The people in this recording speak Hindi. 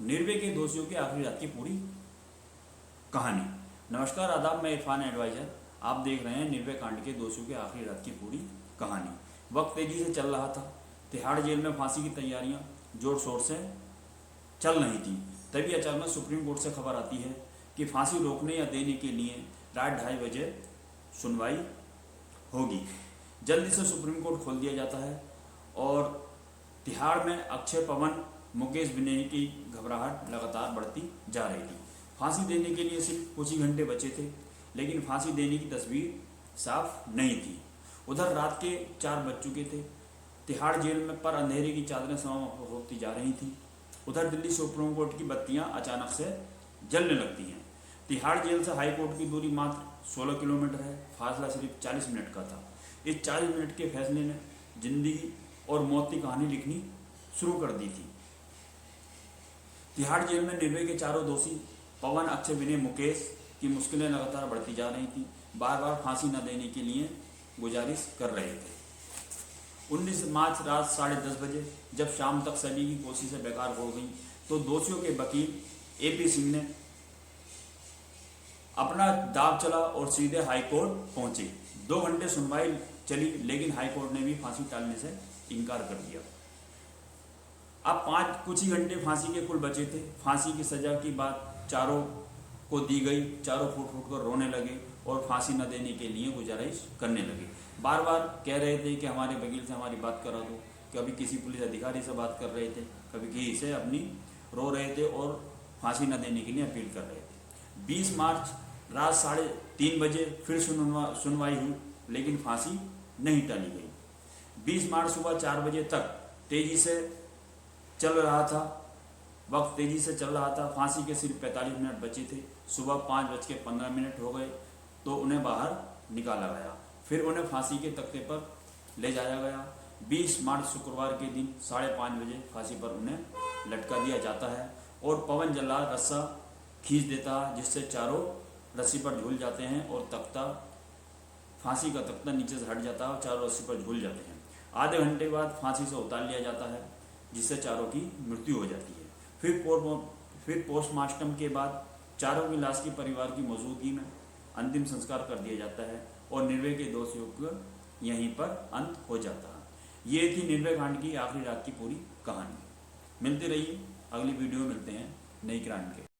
निर्भया के दोषियों की आखिरी रात की पूरी कहानी। नमस्कार, आदाब, मैं इरफान एडवाइजर। आप देख रहे हैं निर्भया कांड के दोषियों की आखिरी रात की पूरी कहानी। वक्त तेजी से चल रहा था। तिहाड़ जेल में फांसी की तैयारियां जोर शोर से चल रही थी। तभी अचानक सुप्रीम कोर्ट से खबर आती है कि फांसी रोकने या देने के लिए रात 2:30 बजे सुनवाई होगी। जल्दी से सुप्रीम कोर्ट खोल दिया जाता है और तिहाड़ में अक्षय, पवन, मुकेश, विनय की घबराहट लगातार बढ़ती जा रही थी। फांसी देने के लिए सिर्फ कुछ ही घंटे बचे थे, लेकिन फांसी देने की तस्वीर साफ नहीं थी। उधर रात के 4 बज चुके थे। तिहाड़ जेल में पर अंधेरे की चादरें समाप्त होती जा रही थी। उधर दिल्ली सुप्रीम कोर्ट की बत्तियां अचानक से जलने लगती हैं। तिहाड़ जेल से हाई कोर्ट की दूरी मात्र 16 किलोमीटर है। फासला सिर्फ 40 मिनट का था। इस 40 मिनट के फैसले ने जिंदगी और मौत की कहानी लिखनी शुरू कर दी थी। तिहाड़ जेल में निर्भया के चारों दोषी पवन, अक्षय, विनय, मुकेश की मुश्किलें लगातार बढ़ती जा रही थी। बार बार फांसी न देने के लिए गुजारिश कर रहे थे। 19 मार्च रात 10:30 बजे जब शाम तक सभी की कोशिशें बेकार हो गई तो दोषियों के वकील AP सिंह ने अपना दाव चला और सीधे हाईकोर्ट पहुंचे। 2 घंटे सुनवाई चली, लेकिन हाईकोर्ट ने भी फांसी टालने से इनकार कर दिया। अब कुछ ही घंटे फांसी के कुल बचे थे। फांसी की सजा की बात चारों को दी गई। चारों फूट फूट कर रोने लगे और फांसी न देने के लिए गुजारिश करने लगे। बार बार कह रहे थे कि हमारे वकील से हमारी बात करा दो। कभी किसी पुलिस अधिकारी से बात कर रहे थे, कभी किसी से अपनी रो रहे थे और फांसी न देने के लिए अपील कर रहे थे। 20 मार्च रात 3:30 बजे फिर सुनवाई हुई, लेकिन फांसी नहीं टाली गई। 20 मार्च सुबह 4 बजे तक तेजी से चल रहा था। वक्त तेजी से चल रहा था। फांसी के सिर्फ 45 मिनट बचे थे। सुबह 5:15 हो गए तो उन्हें बाहर निकाला गया। फिर उन्हें फांसी के तख्ते पर ले जाया गया। 20 मार्च शुक्रवार के दिन 5:30 बजे फांसी पर उन्हें लटका दिया जाता है और पवन जल्लाद रस्सा खींच देता है, जिससे चारों रस्सी पर झूल जाते हैं और फांसी का तख्ता नीचे से हट जाता है और चारों रस्सी पर झूल जाते हैं। आधे घंटे बाद फांसी से उतार लिया जाता है, जिससे चारों की मृत्यु हो जाती है। फिर पोस्टमार्टम के बाद चारों की लाश की परिवार की मौजूदगी में अंतिम संस्कार कर दिया जाता है और निर्भया के दोषियों का यहीं पर अंत हो जाता है। ये थी निर्भया कांड की आखिरी रात की पूरी कहानी। मिलते रहिए, अगली वीडियो में मिलते हैं नई क्राइम के।